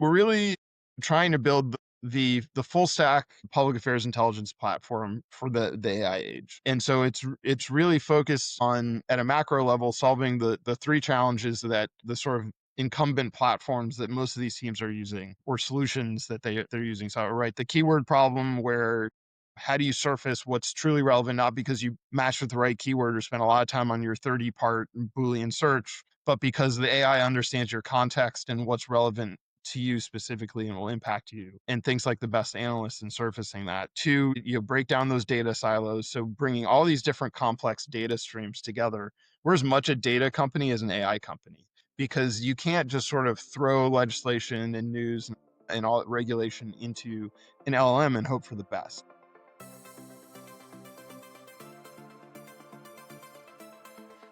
we're really trying to build the full stack public affairs intelligence platform for the AI age. And so it's really focused on, at a macro level, solving the three challenges that the sort of incumbent platforms that most of these teams are using, or solutions that they're using. So, right, the keyword problem, where how do you surface what's truly relevant, not because you matched with the right keyword or spent a lot of time on your 30-part Boolean search, but because the AI understands your context and what's relevant to you specifically and will impact you, and things like the best analysts and surfacing that. Two, break down those data silos. So bringing all these different complex data streams together. We're as much a data company as an AI company, because you can't just sort of throw legislation and news and all regulation into an LLM and hope for the best.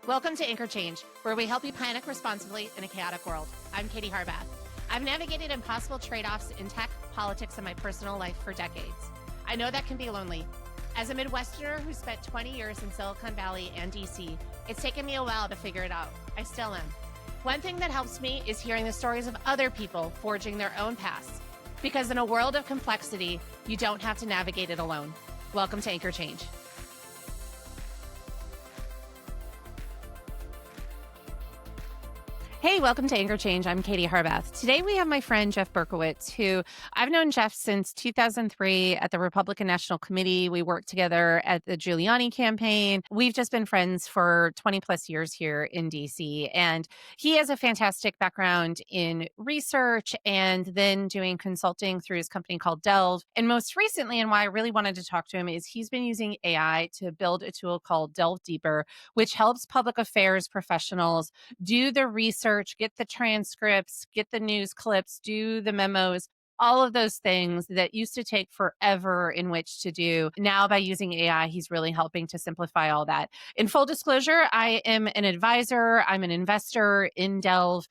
Welcome to Anchor Change, where we help you panic responsibly in a chaotic world. I'm Katie Harbath. I've navigated impossible trade-offs in tech, politics, and my personal life for decades. I know that can be lonely. As a Midwesterner who spent 20 years in Silicon Valley and DC, it's taken me a while to figure it out. I still am. One thing that helps me is hearing the stories of other people forging their own paths. Because in a world of complexity, you don't have to navigate it alone. Welcome to Anchor Change. Hey, welcome to Anchor Change. I'm Katie Harbath. Today we have my friend Jeff Berkowitz, who I've known Jeff since 2003 at the Republican National Committee. We worked together at the Giuliani campaign. We've just been friends for 20 plus years here in DC. And he has a fantastic background in research and then doing consulting through his company called Delve. And most recently, and why I really wanted to talk to him, is he's been using AI to build a tool called Delve Deeper, which helps public affairs professionals do the research, get the transcripts, get the news clips, do the memos, all of those things that used to take forever in which to do. Now, by using AI, he's really helping to simplify all that. In full disclosure, I am an advisor. I'm an investor in Delve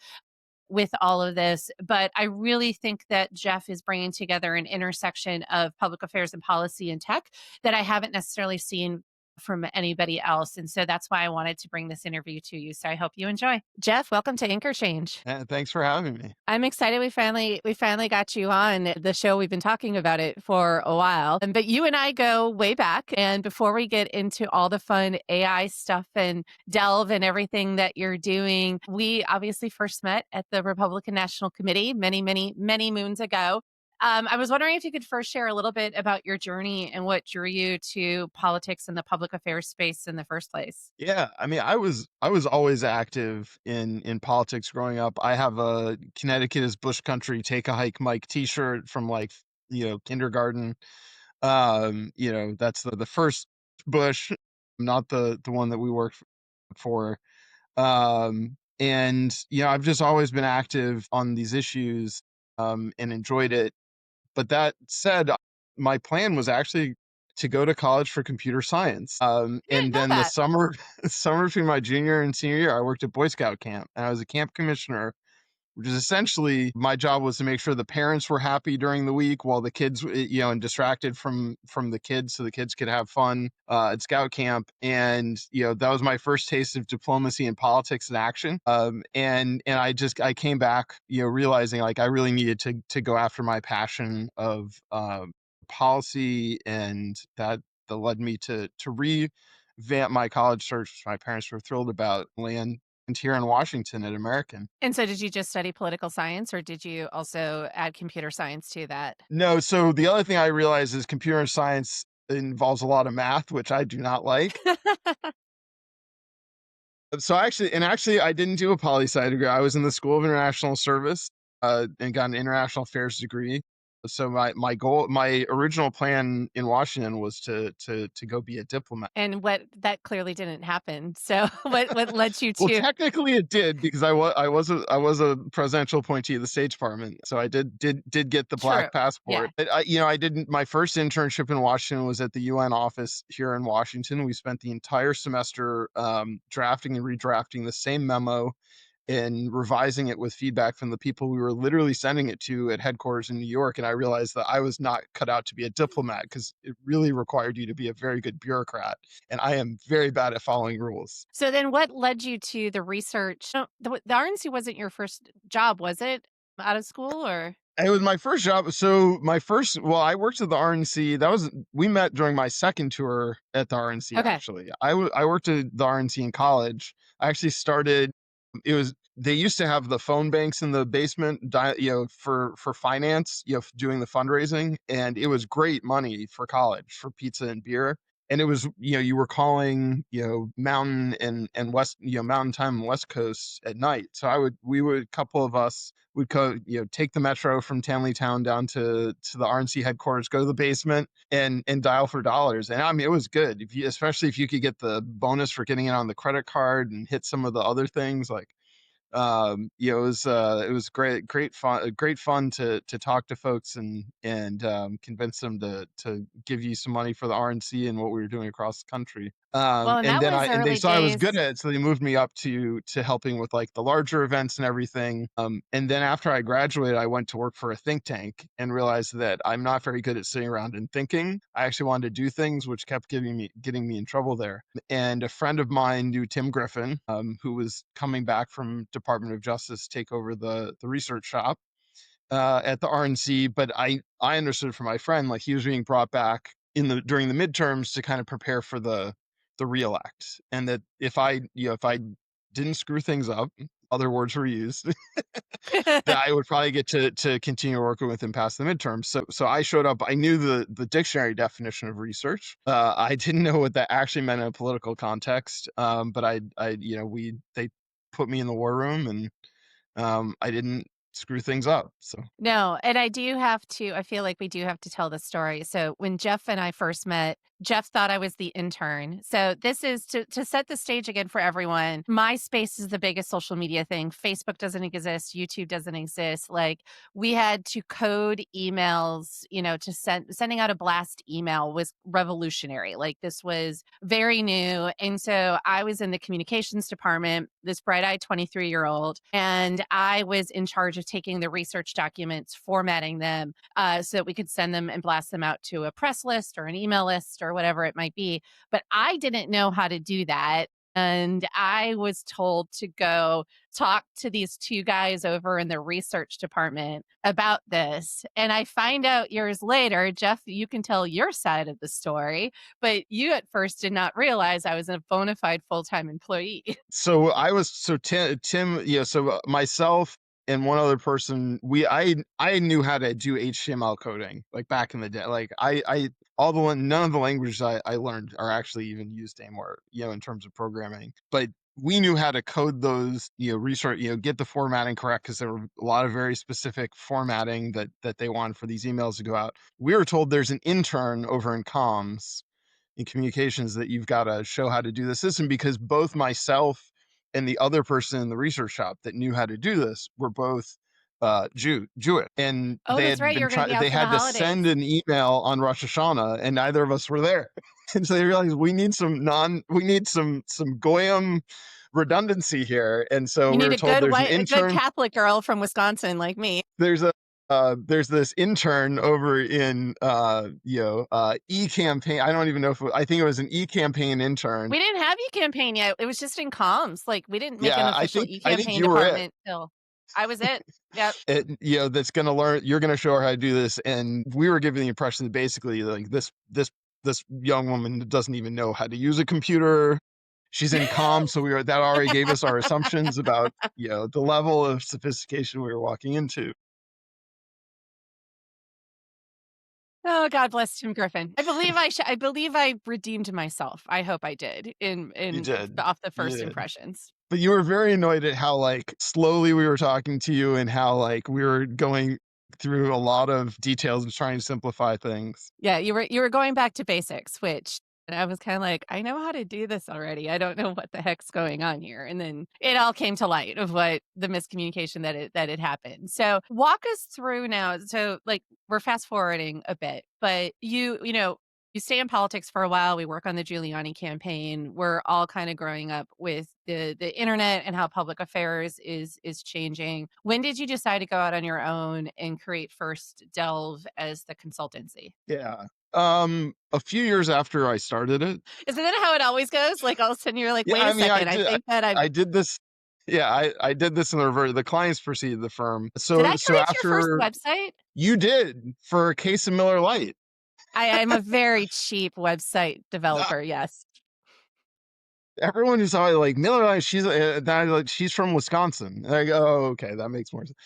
with all of this, but I really think that Jeff is bringing together an intersection of public affairs and policy and tech that I haven't necessarily seen from anybody else. And so that's why I wanted to bring this interview to you. So I hope you enjoy. Jeff, welcome to Anchor Change. Thanks for having me. I'm excited we finally got you on the show. We've been talking about it for a while. But you and I go way back. And before we get into all the fun AI stuff and Delve and everything that you're doing, we obviously first met at the Republican National Committee many, many, many moons ago. I was wondering if you could first share a little bit about your journey and what drew you to politics and the public affairs space in the first place. Yeah, I mean, I was always active in politics growing up. I have a Connecticut is Bush Country, Take a Hike Mike T-shirt from, like, kindergarten. That's the first Bush, not the one that we worked for. And I've just always been active on these issues, and enjoyed it. But that said, my plan was actually to go to college for computer science. I didn't And know then the that. summer between my junior and senior year, I worked at Boy Scout camp, and I was a camp commissioner, which is essentially, my job was to make sure the parents were happy during the week while the kids, and distracted from the kids, so the kids could have fun at scout camp. And that was my first taste of diplomacy and politics in action. And I came back, realizing, like, I really needed to go after my passion of policy, and that led me to revamp my college search, which my parents were thrilled about, land here in Washington at American. And so did you just study political science or did you also add computer science to that? No, so the other thing I realized is computer science involves a lot of math, which I do not like. So actually, I didn't do a poli-sci degree. I was in the School of International Service, and got an international affairs degree. So my original plan in Washington was to go be a diplomat. And what that clearly didn't happen. So what led you Well, to technically it did, because I was a presidential appointee of the State Department, so I did get the True. black Yeah. passport. I didn't. My first internship in Washington was at the UN office here in Washington. We spent the entire semester drafting and redrafting the same memo and revising it with feedback from the people we were literally sending it to at headquarters in New York. And I realized that I was not cut out to be a diplomat, because it really required you to be a very good bureaucrat. And I am very bad at following rules. So then what led you to the research? No, the RNC wasn't your first job, was it? out of school or? It was my first job. So well, I worked at the RNC. We met during my second tour at the RNC, Okay. actually. I worked at the RNC in college. I actually started, they used to have the phone banks in the basement, for finance, doing the fundraising. And it was great money for college for pizza and beer. And it was, you were calling, mountain and west, mountain time and west coast at night. So a couple of us would go, take the metro from Town down to the RNC headquarters, go to the basement and dial for dollars. And I mean, it was good, especially if you could get the bonus for getting it on the credit card and hit some of the other things like, it was great fun to talk to folks and convince them to give you some money for the RNC and what we were doing across the country. Well, and And that then was they early saw I was good days. at it, so they moved me up to helping with like the larger events and everything. And then after I graduated, I went to work for a think tank and realized that I'm not very good at sitting around and thinking. I actually wanted to do things, which kept getting me in trouble there. And a friend of mine knew Tim Griffin, who was coming back from Department of Justice to take over the research shop at the RNC. But I understood from my friend, like he was being brought back during the midterms to kind of prepare for the reelect, and that if I didn't screw things up, other words were used, that I would probably get to continue working with him past the midterm. So I showed up. I knew the dictionary definition of research. I didn't know what that actually meant in a political context. But they put me in the war room, and I didn't screw things up. So No, and I feel like we do have to tell the story. So when Jeff and I first met, Jeff thought I was the intern. So this is to set the stage again for everyone. MySpace is the biggest social media thing. Facebook doesn't exist. YouTube doesn't exist. Like we had to code emails, to sending out a blast email was revolutionary. Like this was very new. And so I was in the communications department, this bright-eyed 23-year-old, and I was in charge of taking the research documents, formatting them so that we could send them and blast them out to a press list or an email list or whatever it might be. But I didn't know how to do that. And I was told to go talk to these two guys over in the research department about this. And I find out years later, Jeff, you can tell your side of the story, but you at first did not realize I was a bona fide full-time employee. Tim, myself and one other person, I knew how to do HTML coding like back in the day. Like none of the languages I learned are actually even used anymore, in terms of programming. But we knew how to code those, get the formatting correct, because there were a lot of very specific formatting that they wanted for these emails to go out. We were told there's an intern over in comms, in communications, that you've got to show how to do the system, because both myself and the other person in the research shop that knew how to do this were both Jewish, and Oh, that's right. You're going to be out they for the had to holidays. send an email on Rosh Hashanah, and neither of us were there. And so they realized we need some goyim redundancy here. And so You we need were told there's an a good intern. Catholic girl from Wisconsin like me. There's this intern over in e-campaign. I don't even know I think it was an e-campaign intern. We didn't have e-campaign yet. It was just in comms. Like we didn't make an Yeah, official I think e-campaign you were it. department till I was it. Yep. That's going to learn. You're going to show her how to do this. And we were given the impression that basically, like, this young woman doesn't even know how to use a computer. She's in comms, so that already gave us our assumptions about the level of sophistication we were walking into. Oh, God bless Tim Griffin. I believe I redeemed myself. I hope I did You in did. off the You first did. impressions. But you were very annoyed at how like slowly we were talking to you, and how like we were going through a lot of details and trying to simplify things. Yeah, you were going back to basics, which and I was kind of like, I know how to do this already. I don't know what the heck's going on here. And then it all came to light of what the miscommunication that it happened. So walk us through now. So like we're fast forwarding a bit, but you stay in politics for a while. We work on the Giuliani campaign. We're all kind of growing up with the internet and how public affairs is changing. When did you decide to go out on your own and create First Delve as the consultancy? Yeah. A few years after I started it. Isn't that how it always goes? Like all of a sudden you're like, Yeah, wait a I mean, second, I think that I've I did this. Yeah, I did this in the reverse. The clients preceded the firm. Did I So create your first after website? you did for a case of Miller Lite. I'm a very cheap website Uh, developer, yes. Everyone who saw it like Miller Lite, she's from Wisconsin. Like, oh, okay, that makes more sense.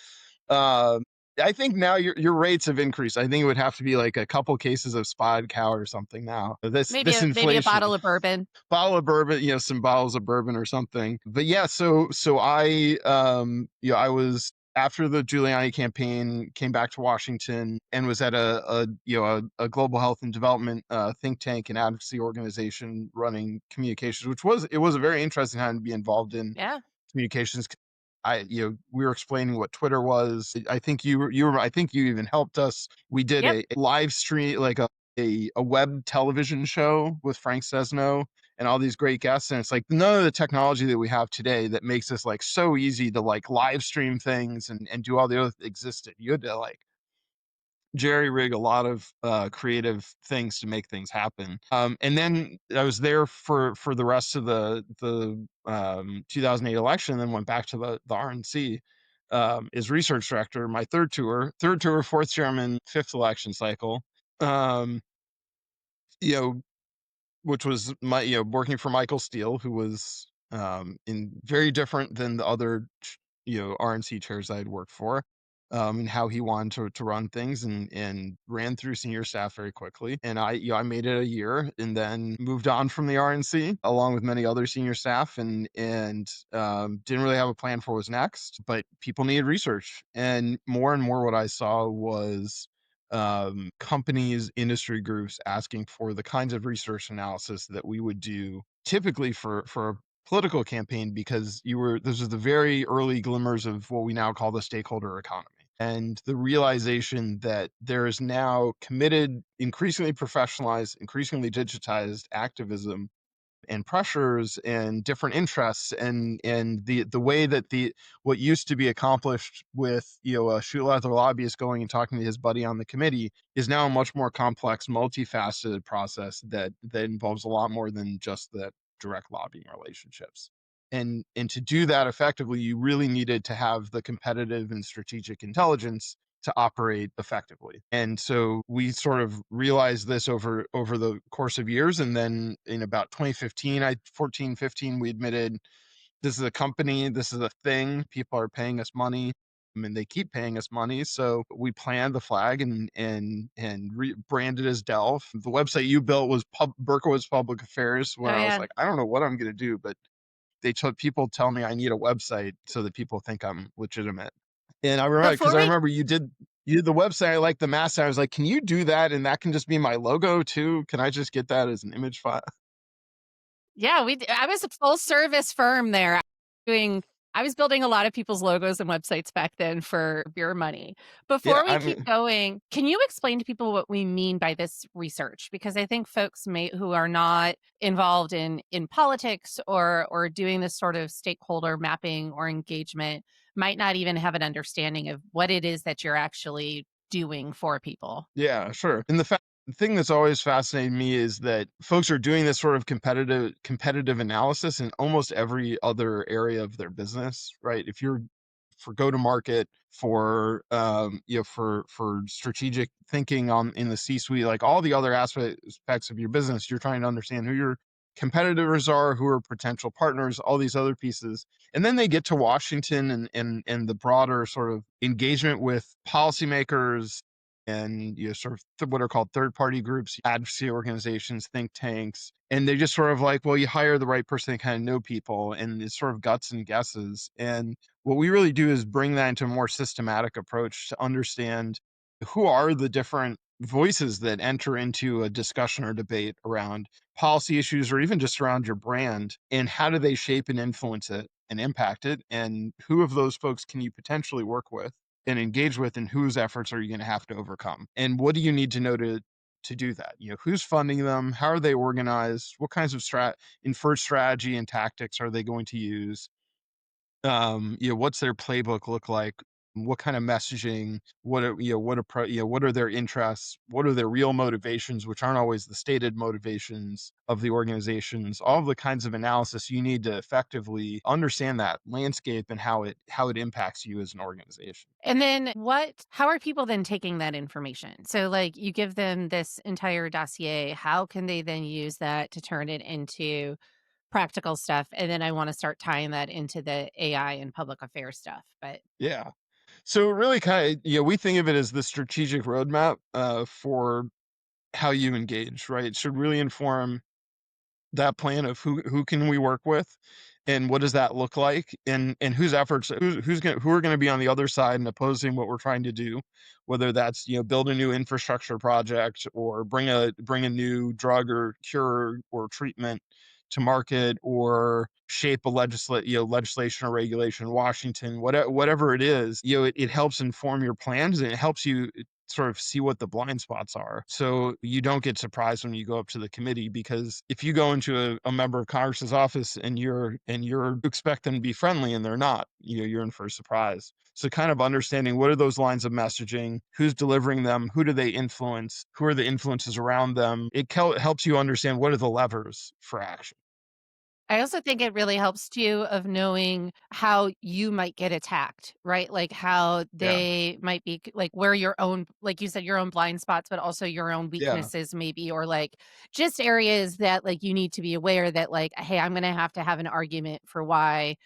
Um, I think now your rates have increased. I think it would have to be like a couple cases of Spotted Cow or something now. This Maybe a inflation, bottle of bourbon. bottle of bourbon, some bottles of bourbon or something. But yeah, so I I was after the Giuliani campaign, came back to Washington and was at a global health and development think tank and advocacy organization running communications, which was a very interesting time to be involved in Yeah. communications. We were explaining what Twitter was. I think I think you even helped us. We did Yep. a live stream, like a web television show with Frank Sesno and all these great guests. And it's like none of the technology that we have today that makes this like so easy to like live stream things and do all the other existed. You had to like jerry rig a lot of creative things to make things happen. And then I was there for the rest of the 2008 election, and then went back to the RNC as research director. My third tour, fourth chairman, fifth election cycle. Um, you know, which was my working for Michael Steele, who was in very different than the other RNC chairs I had worked for, and how he wanted to run things, and ran through senior staff very quickly. And I made it a year and then moved on from the RNC along with many other senior staff, and didn't really have a plan for what was next. But people needed research, and more what I saw was companies, industry groups asking for the kinds of research analysis that we would do typically for a political campaign, because this was the very early glimmers of what we now call the stakeholder economy. And the realization that there is now committed, increasingly professionalized, increasingly digitized activism and pressures and different interests, and the way that the what used to be accomplished with a shoe leather lobbyist going and talking to his buddy on the committee is now a much more complex, multifaceted process that involves a lot more than just the direct lobbying relationships. And to do that effectively, you really needed to have the competitive and strategic intelligence to operate effectively. And so we sort of realized this over the course of years. And then in about 2015, 14, 15, we admitted this is a company, this is a thing. People are paying us money. I mean, they keep paying us money. So we planned the flag and rebranded as Delph. The website you built was Berkowitz Public Affairs. When Oh I was yeah. like, I don't know what I'm going to do, but people tell me I need a website so that people think I'm legitimate. And I remember, because Before I we remember you did the website. I like the mask. I was like, can you do that? And that can just be my logo too. Can I just get that as an image file? Yeah, I was a full service firm there doing I was building a lot of people's logos and websites back then for beer money. Yeah, Before we I keep mean, going, can you explain to people what we mean by this research? Because I think folks who are not involved in politics or doing this sort of stakeholder mapping or engagement might not even have an understanding of what it is that you're actually doing for people. yeah, sure. And the thing that's always fascinated me is that folks are doing this sort of competitive analysis in almost every other area of their business, right? If you're for go to market, for for strategic thinking on in the C suite, like all the other aspects of your business, you're trying to understand who your competitors are, who are potential partners, all these other pieces. And then they get to Washington and the broader sort of engagement with policymakers and sort of what are called third party groups, advocacy organizations, think tanks. And they just sort of like, well, you hire the right person, they kind of know people, and it's sort of guts and guesses. And what we really do is bring that into a more systematic approach to understand who are the different voices that enter into a discussion or debate around policy issues or even just around your brand, and how do they shape and influence it and impact it, and who of those folks can you potentially work with and engage with, and whose efforts are you going to have to overcome, and what do you need to know to do that. Who's funding them, how are they organized, what kinds of inferred strategy and tactics are they going to use, what's their playbook look like, what kind of messaging, what are, what are their interests, what are their real motivations, which aren't always the stated motivations of the organizations, all of the kinds of analysis you need to effectively understand that landscape and how it impacts you as an organization. And then how are people then taking that information? So, like, you give them this entire dossier. How can they then use that to turn it into practical stuff? And then I want to start tying that into the AI and public affairs stuff. But Yeah. So really kind of, we think of it as the strategic roadmap for how you engage, right? It should really inform that plan of who can we work with, and what does that look like, and whose efforts, who are going to be on the other side and opposing what we're trying to do, whether that's build a new infrastructure project, or bring a new drug or cure or treatment to market, or shape a legislation or regulation in Washington, whatever it is. It helps inform your plans, and it helps you sort of see what the blind spots are, so you don't get surprised when you go up to the committee. Because if you go into a member of Congress's office and you're expect them to be friendly and they're not, you're in for a surprise. So kind of understanding what are those lines of messaging, who's delivering them, who do they influence, who are the influences around them, helps you understand what are the levers for action. I also think it really helps too of knowing how you might get attacked, right? Like how Yeah. they might be like where your own, like you said, your own blind spots, but also your own Yeah. weaknesses maybe, or like just areas that like you need to be aware that like, hey, I'm gonna have to have an argument for why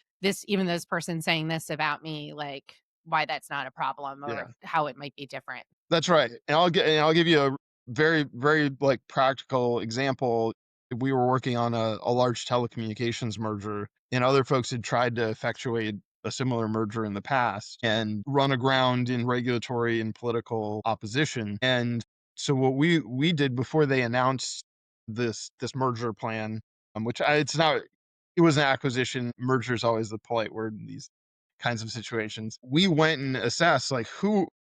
even this person saying this about me, like why that's not a problem or Yeah. how it might be different. That's right. And I'll give you a very, very, like, practical example. We were working on a large telecommunications merger, and other folks had tried to effectuate a similar merger in the past and run aground in regulatory and political opposition. And so what we did before they announced this merger plan, it's not, it was an acquisition. Merger is always the polite word in these kinds of situations. We went and assessed, like,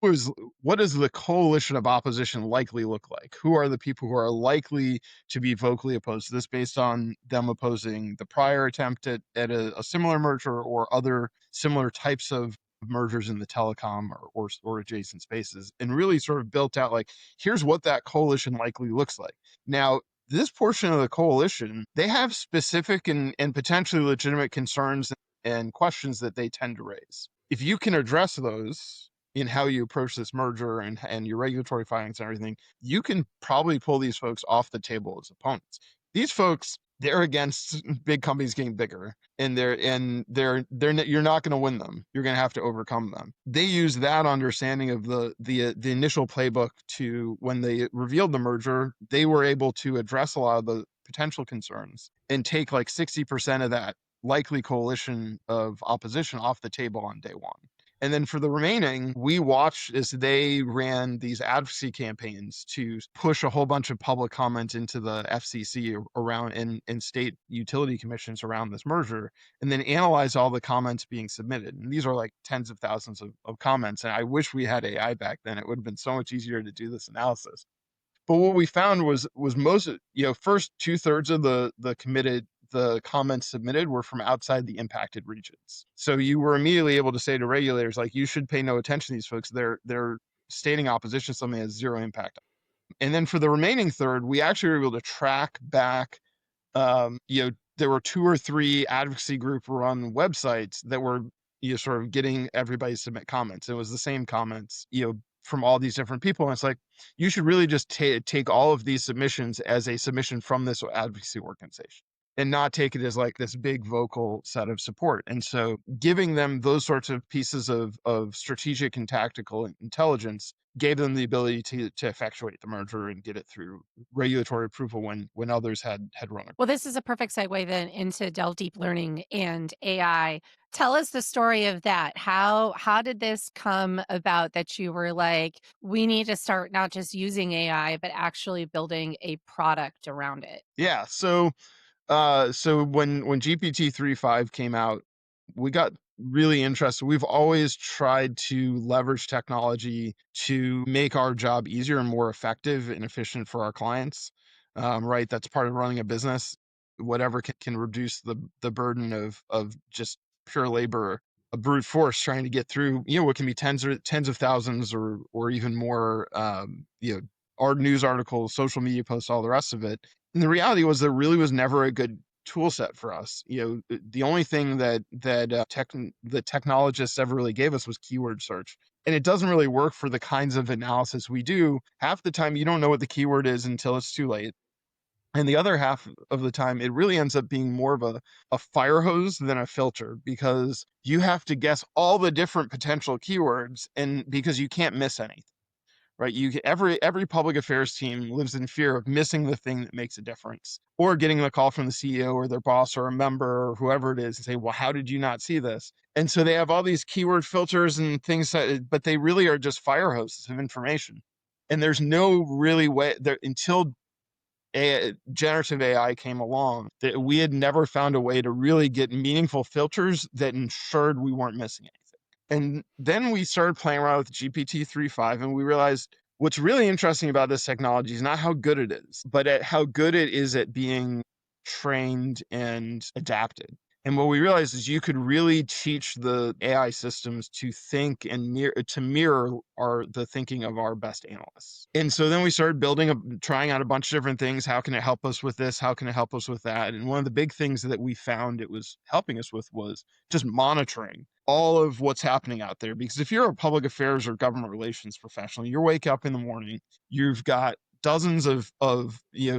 is what does the coalition of opposition likely look like? Who are the people who are likely to be vocally opposed to this, based on them opposing the prior attempt at a similar merger or other similar types of mergers in the telecom or adjacent spaces, and really sort of built out, like, here's what that coalition likely looks like. Now, this portion of the coalition, they have specific and potentially legitimate concerns and questions that they tend to raise. If you can address those in how you approach this merger and your regulatory filings and everything, you can probably pull these folks off the table as opponents. These folks, they're against big companies getting bigger, and you're not going to win them. You're going to have to overcome them. They use that understanding of the initial playbook to, when they revealed the merger, they were able to address a lot of the potential concerns and take like 60% of that likely coalition of opposition off the table on day one. And then for the remaining, we watched as they ran these advocacy campaigns to push a whole bunch of public comment into the FCC around, and state utility commissions around this merger, and then analyze all the comments being submitted. And these are like tens of thousands of comments. And I wish we had AI back then. It would have been so much easier to do this analysis. But what we found was most, first 2/3 of the comments submitted were from outside the impacted regions. So you were immediately able to say to regulators, like, you should pay no attention to these folks. They're stating opposition to something that has zero impact. And then for the remaining third, we actually were able to track back, there were 2 or 3 advocacy group run websites that were, sort of getting everybody to submit comments. It was the same comments, from all these different people. And it's like, you should really just take all of these submissions as a submission from this advocacy organization, and not take it as like this big vocal set of support. And so giving them those sorts of pieces of strategic and tactical intelligence gave them the ability to effectuate the merger and get it through regulatory approval when others had run it. Well, this is a perfect segue then into Dell Deep Learning and AI. Tell us the story of that. How did this come about that you were like, we need to start not just using AI, but actually building a product around it? Yeah. So when GPT 3.5 came out, we got really interested. We've always tried to leverage technology to make our job easier and more effective and efficient for our clients. Right, that's part of running a business. Whatever can reduce the burden of just pure labor a brute force trying to get through, what can be tens of thousands or even more, our news articles, social media posts, all the rest of it. And the reality was there really was never a good tool set for us. The only thing that the technologists ever really gave us was keyword search. And it doesn't really work for the kinds of analysis we do. Half the time you don't know what the keyword is until it's too late. And the other half of the time, it really ends up being more of a fire hose than a filter, because you have to guess all the different potential keywords, and because you can't miss anything, right? Every public affairs team lives in fear of missing the thing that makes a difference, or getting a call from the CEO or their boss or a member or whoever it is and say, well, how did you not see this? And so they have all these keyword filters and things, but they really are just fire hoses of information. And there's no really way there until generative AI came along, that we had never found a way to really get meaningful filters that ensured we weren't missing anything. And then we started playing around with GPT 3.5, and we realized what's really interesting about this technology is not how good it is, but at how good it is at being trained and adapted. And what we realized is you could really teach the AI systems to think and mirror the thinking of our best analysts. And so then we started trying out a bunch of different things. How can it help us with this? How can it help us with that? And one of the big things that we found it was helping us with was just monitoring all of what's happening out there. Because if you're a public affairs or government relations professional, you wake up in the morning, you've got dozens of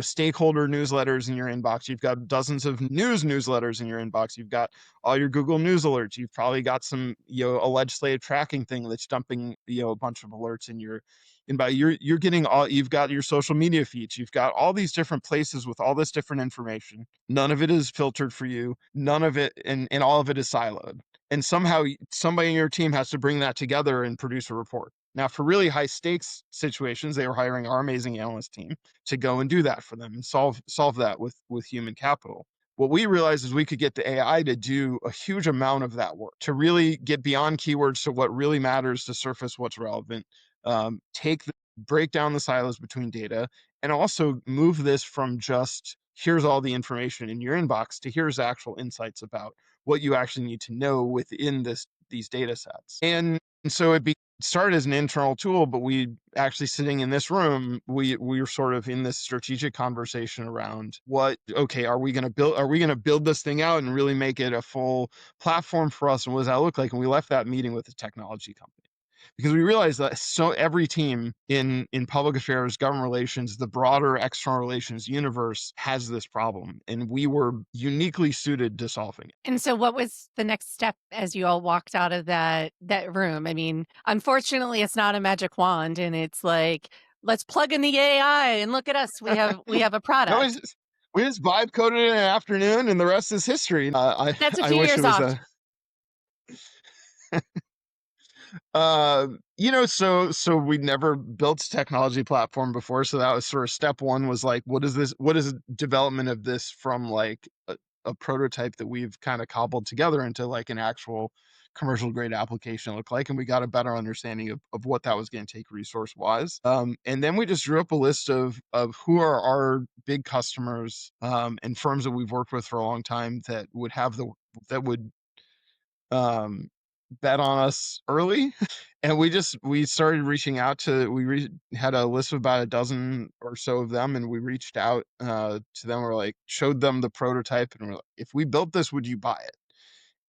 stakeholder newsletters in your inbox. You've got dozens of news newsletters in your inbox. You've got all your Google News alerts. You've probably got some a legislative tracking thing that's dumping a bunch of alerts in your inbox. You're getting all. You've got your social media feeds. You've got all these different places with all this different information. None of it is filtered for you. None of it, and all of it is siloed. And somehow somebody in your team has to bring that together and produce a report. Now, for really high stakes situations, they were hiring our amazing analyst team to go and do that for them and solve that with human capital. What we realized is we could get the AI to do a huge amount of that work, to really get beyond keywords to what really matters, to surface what's relevant, break down the silos between data, and also move this from just here's all the information in your inbox to here's actual insights about what you actually need to know within these data sets. And so it started as an internal tool, but we actually, sitting in this room, we were sort of in this strategic conversation around are we going to build this thing out and really make it a full platform for us, and what does that look like? And we left that meeting with a technology company, because we realized that every team in public affairs, government relations, the broader external relations universe has this problem, and we were uniquely suited to solving it. And so what was the next step as you all walked out of that room? I mean, unfortunately, it's not a magic wand, and it's like, let's plug in the AI and look at us. We have a No, product. we just vibe coded in an afternoon, and the rest is history. That's a I few wish it years was off. a so we'd never built a technology platform before, so that was sort of step one, was like, what is development of this from like a prototype that we've kind of cobbled together into like an actual commercial grade application look like. And we got a better understanding of what that was going to take resource wise, and then we just drew up a list of who are our big customers, and firms that we've worked with for a long time that would bet on us early. And we started reaching out to, had a list of about a dozen or so of them, and we reached out to them. We're like, showed them the prototype, and we're like, if we built this, would you buy it?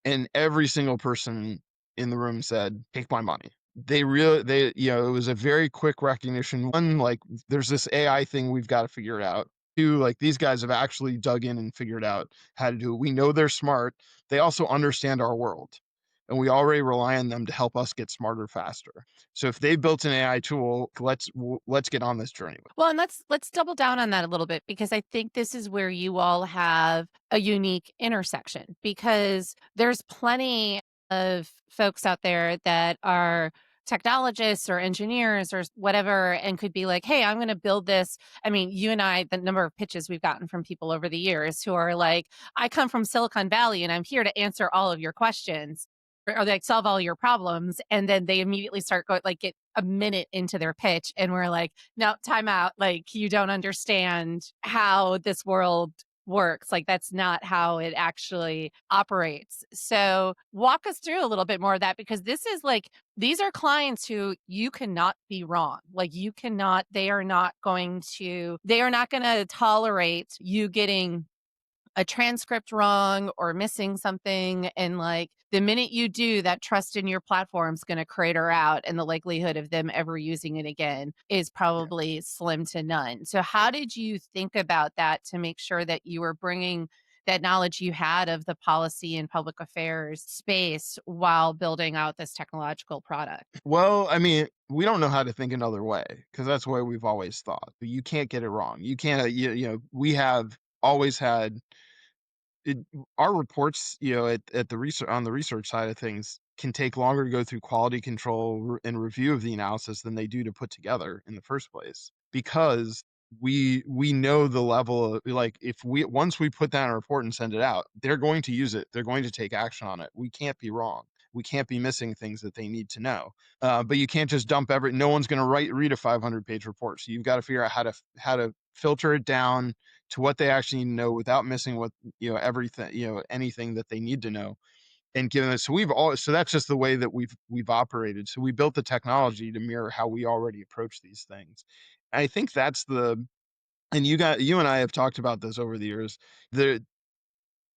And every single person in the room said, take my money. It was a very quick recognition. One, like, there's this AI thing, we've got to figure it out. Two, like, these guys have actually dug in and figured out how to do it. We know they're smart. They also understand our world, and we already rely on them to help us get smarter faster. So if they built an AI tool, let's get on this journey. Well, and let's double down on that a little bit, because I think this is where you all have a unique intersection, because there's plenty of folks out there that are technologists or engineers or whatever, and could be like, hey, I'm going to build this. I mean, you and I, the number of pitches we've gotten from people over the years who are like, I come from Silicon Valley and I'm here to answer all of your questions, or like solve all your problems. And then they immediately start going, like, get a minute into their pitch, and we're like, no, time out. Like, you don't understand how this world works. Like that's not how it actually operates. So walk us through a little bit more of that because this is like these are clients who you cannot be wrong. Like you cannot, they are not going to tolerate you getting a transcript wrong or missing something. And like the minute you do, that trust in your platform is going to crater out, and the likelihood of them ever using it again is Yeah. probably slim to none. So, how did you think about that to make sure that you were bringing that knowledge you had of the policy and public affairs space while building out this technological product? Well, I mean, we don't know how to think another way because that's the way we've always thought. You can't get it wrong. You can't, we have always had it, our reports, at the research on the research side of things can take longer to go through quality control and review of the analysis than they do to put together in the first place because we know the level of like if we once we put down a report and send it out, they're going to use it. They're going to take action on it. We can't be wrong. We can't be missing things that they need to know. But you can't just dump no one's going to read a 500-page report. So you've got to figure out how to filter it down to what they actually need to know without missing what everything anything that they need to know and giving it. So that's just the way that we've operated. So we built the technology to mirror how we already approach these things. I think that's the and you and I have talked about this over the years. The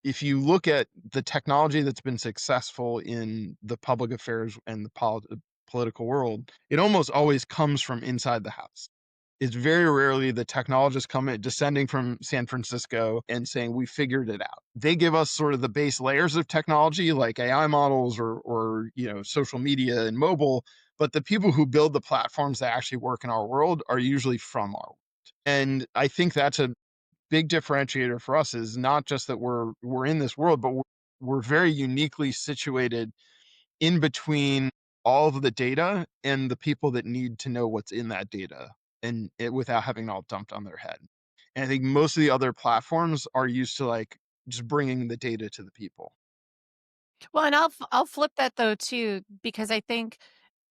If you look at the technology that's been successful in the public affairs and the political world, it almost always comes from inside the house. It's very rarely the technologists coming descending from San Francisco and saying we figured it out. They give us sort of the base layers of technology like AI models or social media and mobile, but the people who build the platforms that actually work in our world are usually from our world. And I think that's a big differentiator for us is not just that we're in this world, but we're very uniquely situated in between all of the data and the people that need to know what's in that data and without having it all dumped on their head. And I think most of the other platforms are used to like just bringing the data to the people. Well, and I'll flip that though too because I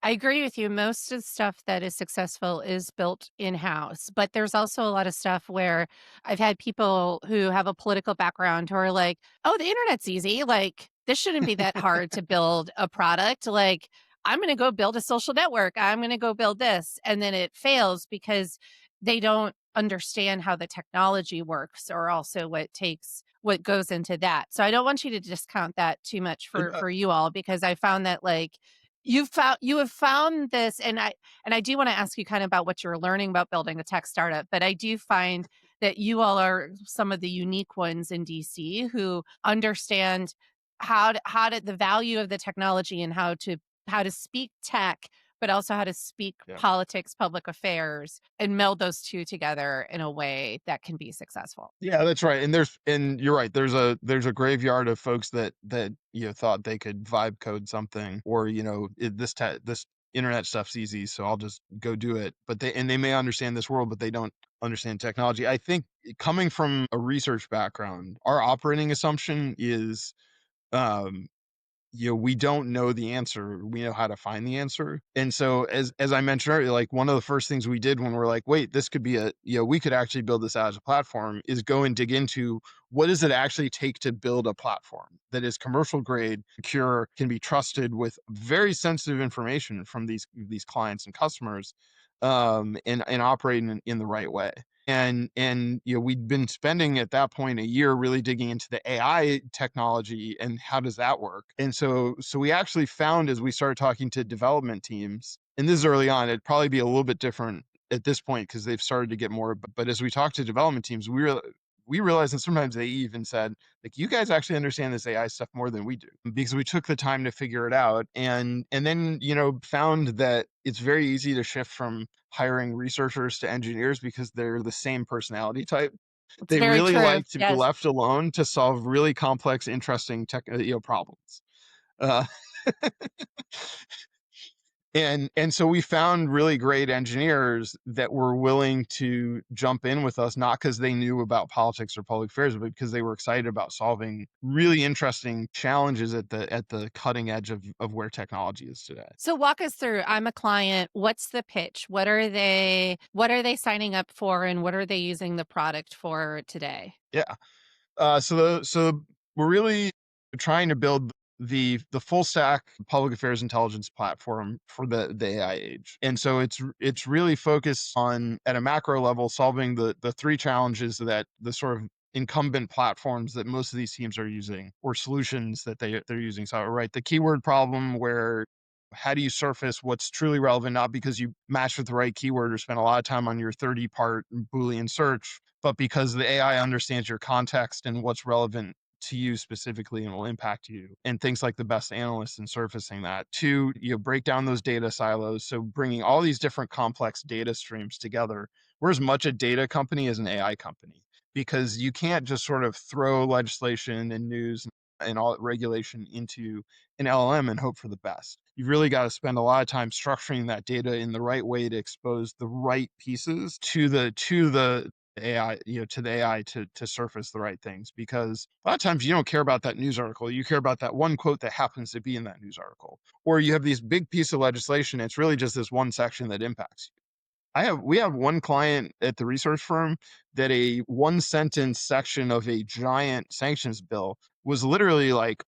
agree with you. Most of the stuff that is successful is built in house, but there's also a lot of stuff where I've had people who have a political background who are like, oh, the internet's easy. Like, this shouldn't be that hard to build a product. Like, I'm going to go build a social network. I'm going to go build this. And then it fails because they don't understand how the technology works or also what goes into that. So I don't want you to discount that too much And, for you all because I found that like you have found this, and I do want to ask you kind of about what you're learning about building a tech startup, but I do find that you all are some of the unique ones in DC who understand the value of the technology and how to speak tech, but also how to speak yeah. politics, public affairs, and meld those two together in a way that can be successful. Yeah, that's right. And you're right. There's a graveyard of folks that thought they could vibe code something or this internet stuff's easy, so I'll just go do it. But they may understand this world, but they don't understand technology. I think coming from a research background, our operating assumption is um we don't know the answer. We know how to find the answer. And so as I mentioned earlier, like one of the first things we did when we're like, wait, this could be we could actually build this out as a platform is go and dig into what does it actually take to build a platform that is commercial grade, secure, can be trusted with very sensitive information from these clients and customers, and operating in the right way. And we'd been spending at that point a year really digging into the AI technology and how does that work. And so we actually found as we started talking to development teams, and this is early on, it'd probably be a little bit different at this point because they've started to get more. But as we talked to development teams, we realized, and sometimes they even said, like, you guys actually understand this AI stuff more than we do because we took the time to figure it out, and then found that it's very easy to shift from hiring researchers to engineers because they're the same personality type. It's They very really true. like to be Yes. left alone to solve really complex, interesting problems. Uh, and so we found really great engineers that were willing to jump in with us, not because they knew about politics or public affairs, but because they were excited about solving really interesting challenges at the cutting edge of where technology is today. So walk us through. I'm a client. What's the pitch? What are they signing up for and what are they using the product for today? Yeah. So we're really trying to build the full stack public affairs intelligence platform for the AI age. And so it's really focused on, at a macro level, solving the three challenges that the sort of incumbent platforms that most of these teams are using, or solutions that they're using. So, right, the keyword problem, where how do you surface what's truly relevant, not because you matched with the right keyword or spent a lot of time on your 30-part Boolean search, but because the AI understands your context and what's relevant to you specifically and will impact you, and things like the best analysts in surfacing that. Two, break down those data silos. So bringing all these different complex data streams together. We're as much a data company as an AI company, because you can't just sort of throw legislation and news and all regulation into an LLM and hope for the best. You've really got to spend a lot of time structuring that data in the right way to expose the right pieces to the AI, to the AI to surface the right things. Because a lot of times you don't care about that news article. You care about that one quote that happens to be in that news article. Or you have these big piece of legislation. It's really just this one section that impacts you. We have one client at the research firm that a one sentence section of a giant sanctions bill was literally like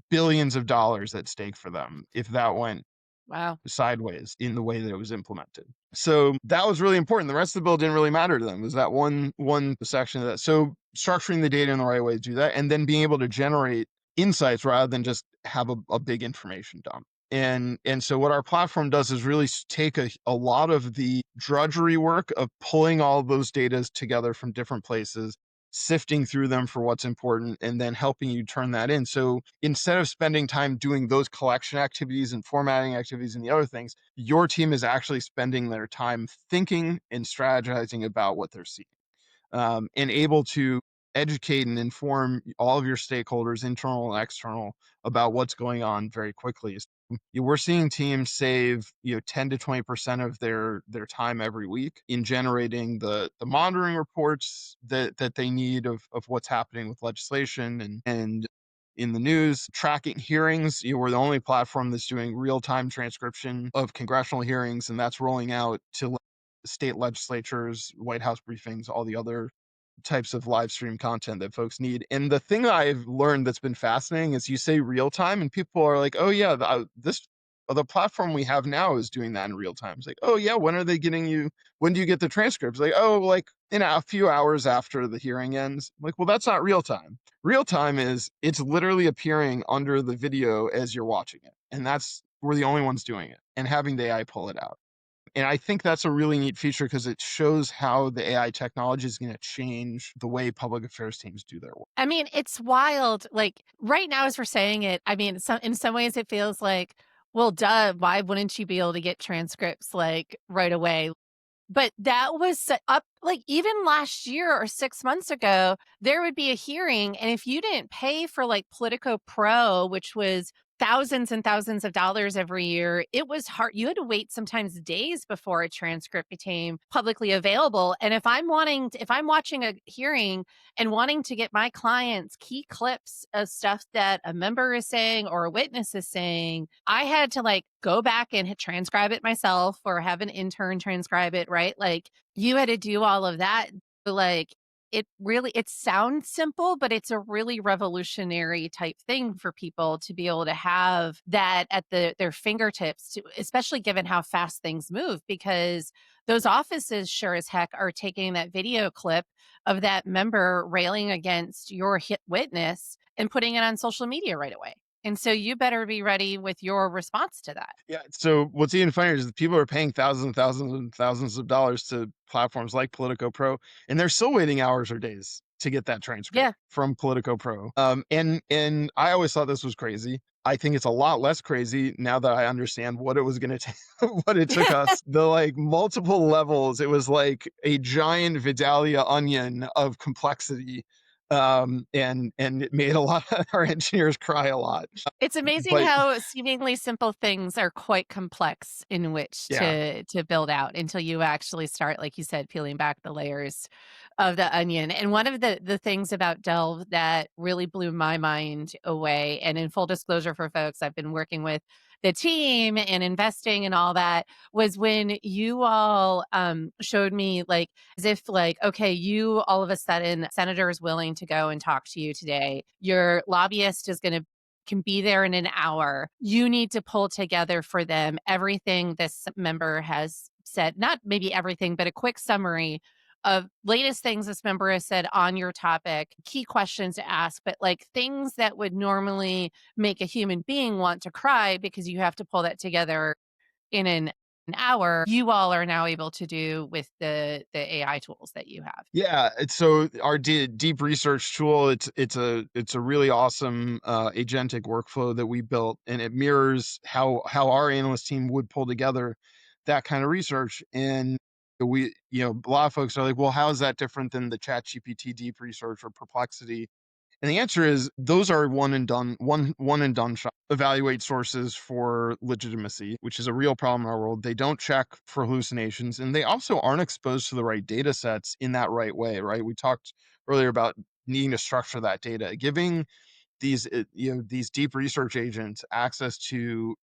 billions of dollars at stake for them if that went Wow. sideways in the way that it was implemented. So that was really important. The rest of the bill didn't really matter to them. It was that one section of that. So structuring the data in the right way to do that, and then being able to generate insights rather than just have a big information dump. And so what our platform does is really take a lot of the drudgery work of pulling all of those data together from different places, sifting through them for what's important, and then helping you turn that in. So instead of spending time doing those collection activities and formatting activities and the other things, your team is actually spending their time thinking and strategizing about what they're seeing, and able to educate and inform all of your stakeholders, internal and external, about what's going on very quickly. We're seeing teams save 10 to 20% of their time every week in generating the monitoring reports that they need of what's happening with legislation and in the news, tracking hearings. We're the only platform that's doing real-time transcription of congressional hearings, and that's rolling out to state legislatures, White House briefings, all the other types of live stream content that folks need. And the thing that I've learned that's been fascinating is you say real time, and people are like, "Oh yeah, the platform we have now is doing that in real time." It's like, "Oh yeah, when are they getting you? When do you get the transcripts?" Like, "Oh, like in a few hours after the hearing ends." I'm like, well, that's not real time. Real time is it's literally appearing under the video as you're watching it, and we're the only ones doing it, and having the AI pull it out. And I think that's a really neat feature because it shows how the AI technology is going to change the way public affairs teams do their work. I mean, it's wild. Like right now, as we're saying it, I mean, in some ways, it feels like, well, duh, why wouldn't you be able to get transcripts like right away? But that was up like even last year or 6 months ago, there would be a hearing, and if you didn't pay for like Politico Pro, which was thousands and thousands of dollars every year, it was hard. You had to wait sometimes days before a transcript became publicly available. And if I'm watching a hearing and wanting to get my clients key clips of stuff that a member is saying or a witness is saying, I had to like go back and transcribe it myself or have an intern transcribe it, right? Like you had to do all of that. But like it sounds simple, but it's a really revolutionary type thing for people to be able to have that at their fingertips, especially given how fast things move, because those offices sure as heck are taking that video clip of that member railing against your hit witness and putting it on social media right away. And so you better be ready with your response to that. Yeah. So what's even funnier is that people are paying thousands and thousands and thousands of dollars to platforms like Politico Pro, and they're still waiting hours or days to get that transcript Yeah. from Politico Pro. And I always thought this was crazy. I think it's a lot less crazy now that I understand what it was going to take, what it took us. The like multiple levels. It was like a giant Vidalia onion of complexity. And it made a lot of our engineers cry a lot. It's amazing But how seemingly simple things are quite complex in which yeah. to build out until you actually start, like you said, peeling back the layers of the onion. And one of the things about Delve that really blew my mind away, and in full disclosure for folks, I've been working with the team and investing and all that was when you all showed me like as if like, okay, you all of a sudden, senator is willing to go and talk to you today. Your lobbyist is going to can be there in an hour. You need to pull together for them everything this member has said, not maybe everything, but a quick summary of latest things this member has said on your topic, key questions to ask, but like things that would normally make a human being want to cry because you have to pull that together in an hour, you all are now able to do with the AI tools that you have. Yeah, it's so our deep research tool, it's a really awesome agentic workflow that we built, and it mirrors how our analyst team would pull together that kind of research. And we, a lot of folks are like, well, how is that different than the ChatGPT deep research or Perplexity? And the answer is those are one and done shot. Evaluate sources for legitimacy, which is a real problem in our world. They don't check for hallucinations, and they also aren't exposed to the right data sets in that right way, right? We talked earlier about needing to structure that data. Giving these deep research agents access to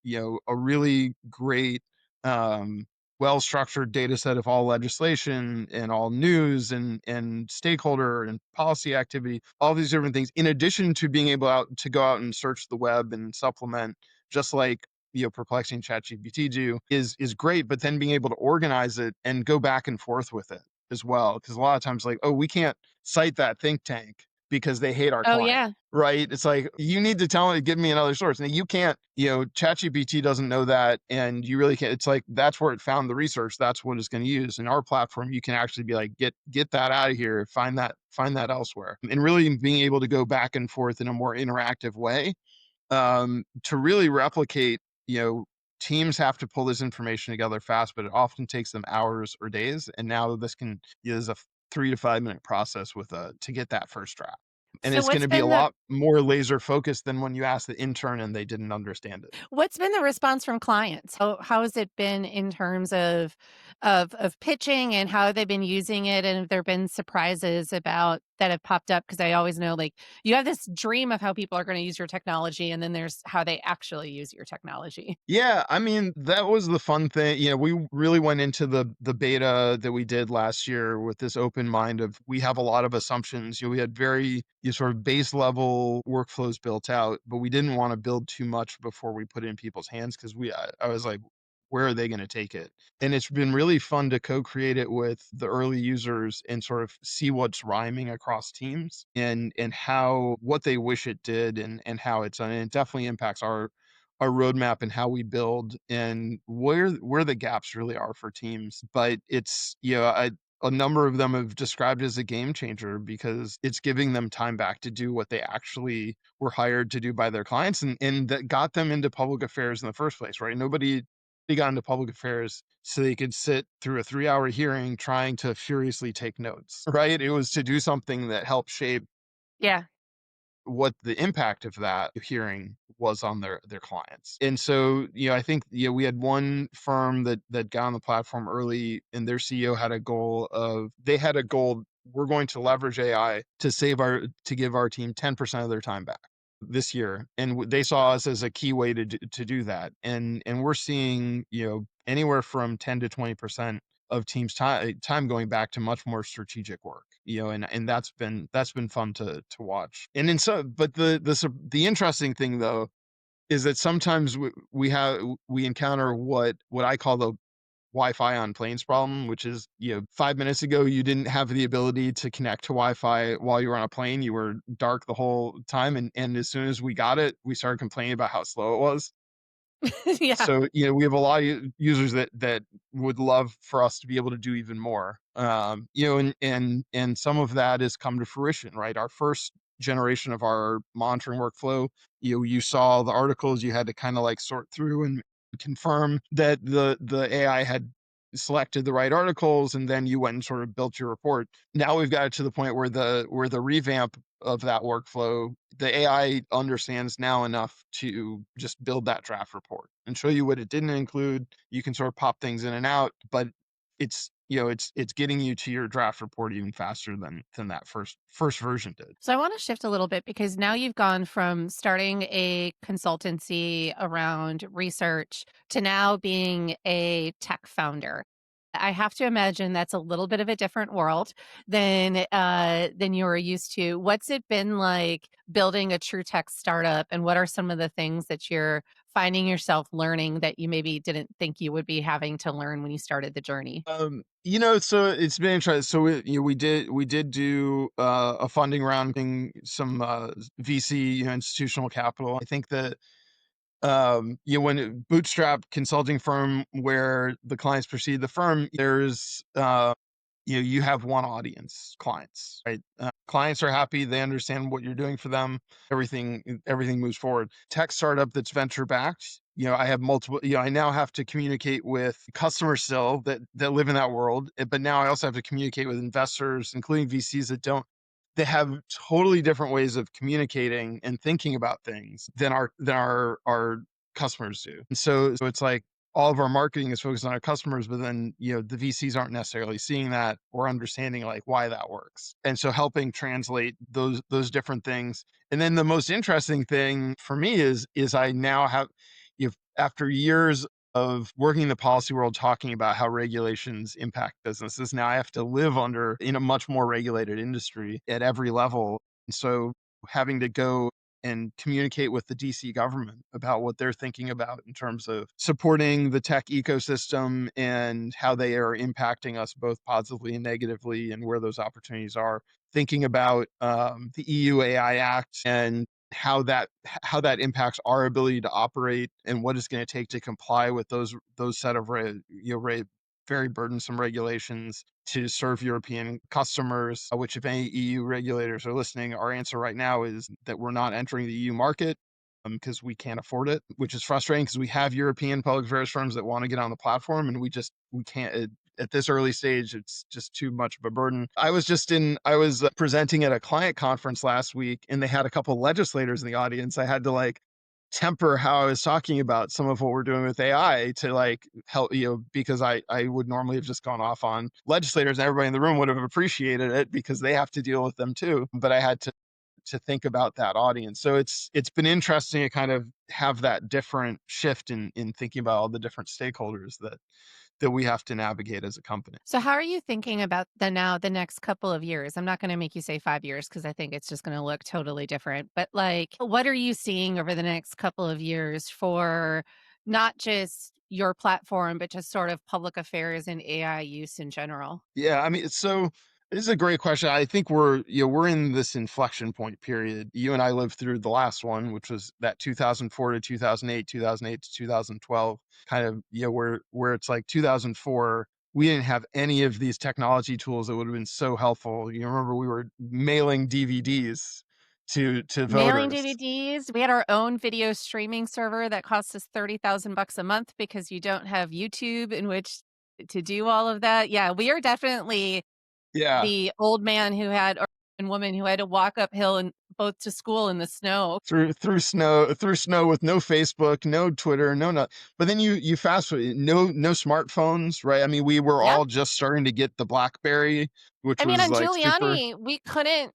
a really great um well structured data set of all legislation and all news and stakeholder and policy activity, all these different things, in addition to being able to go out and search the web and supplement, just like Perplexity and ChatGPT do, is great. But then being able to organize it and go back and forth with it as well, because a lot of times, like, oh, we can't cite that think tank because they hate our Oh, client. yeah. Right? It's like, you need to tell me, give me another source. And you can't, ChatGPT doesn't know that. And you really can't. It's like, that's where it found the research. That's what it's going to use. In our platform, you can actually be like, get that out of here. Find that elsewhere. And really being able to go back and forth in a more interactive way, to really replicate, teams have to pull this information together fast, but it often takes them hours or days. And now this is a 3 to 5 minute process to get that first draft. And So it's going what's to be a been the lot more laser focused than when you ask the intern and they didn't understand it. What's been the response from clients? How has it been in terms of pitching and how have they been using it? And have there been surprises about that have popped up? Because I always know like you have this dream of how people are going to use your technology, and then there's how they actually use your technology. Yeah, I mean, that was the fun thing. We really went into the beta that we did last year with this open mind of, we have a lot of assumptions. We had very sort of base level workflows built out, but we didn't want to build too much before we put it in people's hands, because I was like, where are they going to take it? And it's been really fun to co-create it with the early users and sort of see what's rhyming across teams, and how what they wish it did, and how it's done. And it definitely impacts our roadmap and how we build, and where the gaps really are for teams. But it's, a number of them have described it as a game changer, because it's giving them time back to do what they actually were hired to do by their clients, and that got them into public affairs in the first place, right? They got into public affairs so they could sit through a 3 hour hearing trying to furiously take notes, right? It was to do something that helped shape Yeah. what the impact of that hearing was on their clients. And so, I think, we had one firm that got on the platform early, and their CEO had a goal we're going to leverage AI to give our team 10% of their time back this year. And they saw us as a key way to do that. And we're seeing, anywhere from 10 to 20% of teams time going back to much more strategic work, and that's been fun to watch. And in so but the interesting thing, though, is that sometimes we encounter what I call the Wi-Fi on planes problem, which is, 5 minutes ago you didn't have the ability to connect to Wi-Fi while you were on a plane. You were dark the whole time, and as soon as we got it, we started complaining about how slow it was. Yeah. So, we have a lot of users that would love for us to be able to do even more. And some of that has come to fruition, right? Our first generation of our monitoring workflow, you saw the articles, you had to kind of like sort through and confirm that the AI had selected the right articles, and then you went and sort of built your report. Now we've got it to the point where the revamp of that workflow, the AI understands now enough to just build that draft report and show you what it didn't include. You can sort of pop things in and out, but it's getting you to your draft report even faster than that first version did. So I want to shift a little bit because now you've gone from starting a consultancy around research to now being a tech founder. I have to imagine that's a little bit of a different world than you were used to. What's it been like building a true tech startup, and what are some of the things that you're finding yourself learning that you maybe didn't think you would be having to learn when you started the journey? So it's been interesting. So we did do a funding round, getting some VC, institutional capital. I think that when bootstrap consulting firm where the clients precede the firm, there's you have one audience, clients, right? Clients are happy, they understand what you're doing for them, everything moves forward. Tech startup that's venture backed, I have multiple, I now have to communicate with customers still that live in that world, but now I also have to communicate with investors, including VCs that don't, they have totally different ways of communicating and thinking about things than our customers do. And so it's like all of our marketing is focused on our customers, but then the VCs aren't necessarily seeing that or understanding like why that works. And so helping translate those different things. And then the most interesting thing for me is I now have, after years of working in the policy world, talking about how regulations impact businesses, now I have to live in a much more regulated industry at every level. And so having to go and communicate with the DC government about what they're thinking about in terms of supporting the tech ecosystem and how they are impacting us both positively and negatively, and where those opportunities are. Thinking about the EU AI Act and how that impacts our ability to operate, and what it's going to take to comply with those set of very burdensome regulations to serve European customers, which if any EU regulators are listening, our answer right now is that we're not entering the EU market because we can't afford it, which is frustrating because we have European public affairs firms that want to get on the platform, and we can't. At this early stage, it's just too much of a burden. I was presenting at a client conference last week, and they had a couple legislators in the audience. I had to like temper how I was talking about some of what we're doing with AI to like help, because I would normally have just gone off on legislators, and everybody in the room would have appreciated it because they have to deal with them too. But I had to think about that audience. So it's been interesting to kind of have that different shift in thinking about all the different stakeholders that we have to navigate as a company. So how are you thinking about the next couple of years? I'm not going to make you say 5 years because I think it's just going to look totally different. But like, what are you seeing over the next couple of years for not just your platform, but just sort of public affairs and AI use in general? Yeah, I mean, so this is a great question. I think we're in this inflection point period. You and I lived through the last one, which was that 2004 to 2008, 2008 to 2012, kind of, where it's like 2004, we didn't have any of these technology tools that would have been so helpful. You remember we were mailing DVDs to Mailing voters. DVDs. We had our own video streaming server that cost us 30,000 bucks a month because you don't have YouTube in which to do all of that. Yeah, we are definitely Yeah. the old man who had or and woman who had to walk uphill and both to school in the snow. Through snow with no Facebook, no Twitter, no. But then you fast forward, no smartphones, right? I mean, we were Yeah. all just starting to get the BlackBerry, which I mean, was on like super. Giuliani,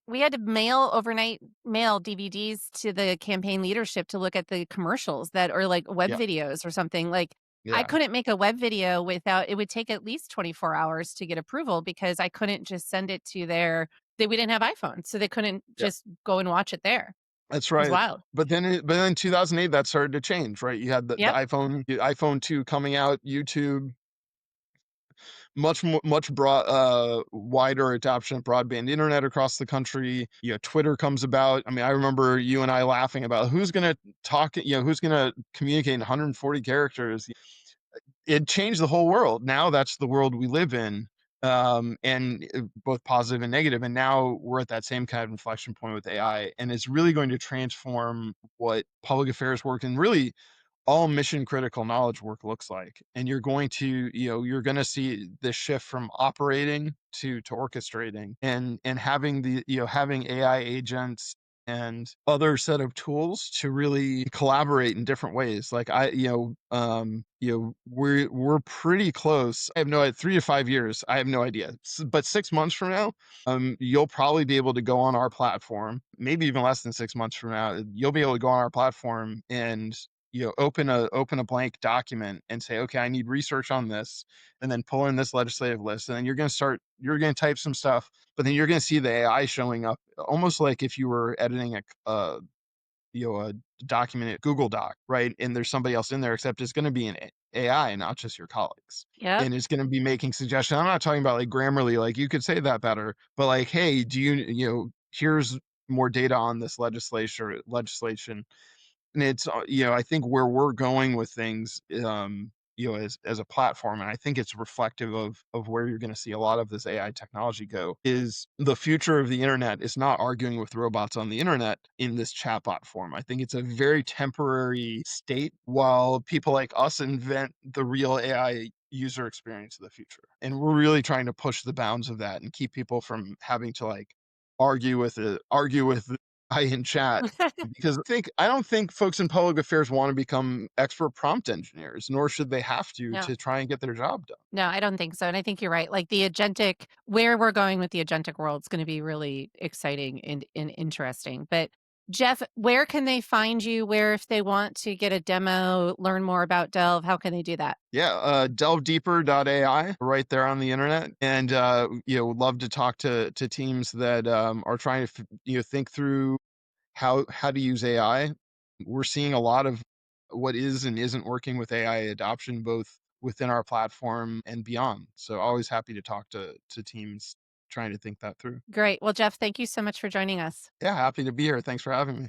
we had to overnight mail DVDs to the campaign leadership to look at the commercials that or like web Yeah, videos or something. Like, I yeah, couldn't make a web video without it would take at least 24 hours to get approval because I couldn't just send it to we didn't have iPhones, so they couldn't yeah. just go and watch it there. That's It was right. wild. But then 2008 that started to change, right? You had the Yep. iPhone 2 coming out, YouTube, much wider adoption of broadband internet across the country. Twitter comes about. I mean, I remember you and I laughing about who's going to who's going to communicate in 140 characters. It changed the whole world. Now that's the world we live in, and both positive and negative. And now we're at that same kind of inflection point with AI, and it's really going to transform what public affairs work and really all mission critical knowledge work looks like. And you're going to see this shift from operating to orchestrating, and having having AI agents and other set of tools to really collaborate in different ways. Like we're pretty close. I have no 3 to 5 years. I have no idea. But 6 months from now, you'll probably be able to go on our platform. Maybe even less than 6 months from now, you'll be able to go on our platform and open a blank document and say, okay, I need research on this, and then pull in this legislative list, and then you're going to type some stuff, but then you're going to see the AI showing up almost like if you were editing a document at Google Doc, right? And there's somebody else in there, except it's going to be an AI, not just your colleagues. Yep. And it's going to be making suggestions. I'm not talking about like Grammarly, like you could say that better, but like, hey, here's more data on this legislation. And it's I think where we're going with things, as a platform, and I think it's reflective of where you're going to see a lot of this AI technology go, is the future of the internet is not arguing with robots on the internet in this chatbot form. I think it's a very temporary state while people like us invent the real AI user experience of the future. And we're really trying to push the bounds of that and keep people from having to like argue with I in chat, because I don't think folks in public affairs want to become expert prompt engineers, nor should they have No. to try and get their job done. No, I don't think so, and I think you're right, like, the agentic where we're going with the agentic world is gonna be really exciting and interesting, but Jeff, where can they find you? Where if they want to get a demo, learn more about Delve, how can they do that? Yeah, delvedeeper.ai right there on the internet, and would love to talk to teams that are trying to think through how to use AI. We're seeing a lot of what is and isn't working with AI adoption, both within our platform and beyond. So always happy to talk to teams trying to think that through. Great. Well, Jeff, thank you so much for joining us. Yeah, happy to be here. Thanks for having me.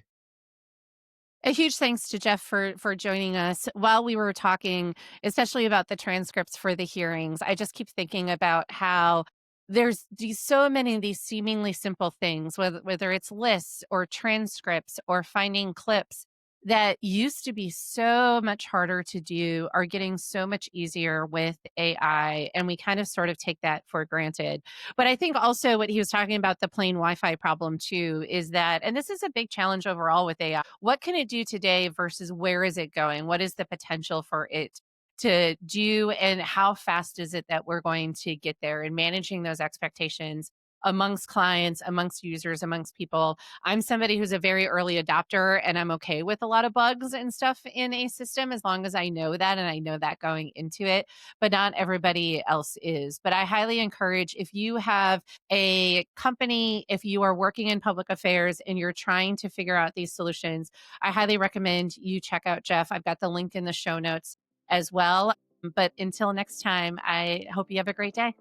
A huge thanks to Jeff for joining us. While we were talking, especially about the transcripts for the hearings, I just keep thinking about how there's so many of these seemingly simple things, whether it's lists or transcripts or finding clips that used to be so much harder to do are getting so much easier with AI. And we kind of sort of take that for granted. But I think also what he was talking about, the plain Wi-Fi problem too, is that, and this is a big challenge overall with AI, what can it do today versus where is it going? What is the potential for it to do? And how fast is it that we're going to get there, and managing those expectations amongst clients, amongst users, amongst people. I'm somebody who's a very early adopter, and I'm okay with a lot of bugs and stuff in a system as long as I know that and I know that going into it, but not everybody else is. But I highly encourage, if you have a company, if you are working in public affairs and you're trying to figure out these solutions, I highly recommend you check out Jeff. I've got the link in the show notes as well. But until next time, I hope you have a great day.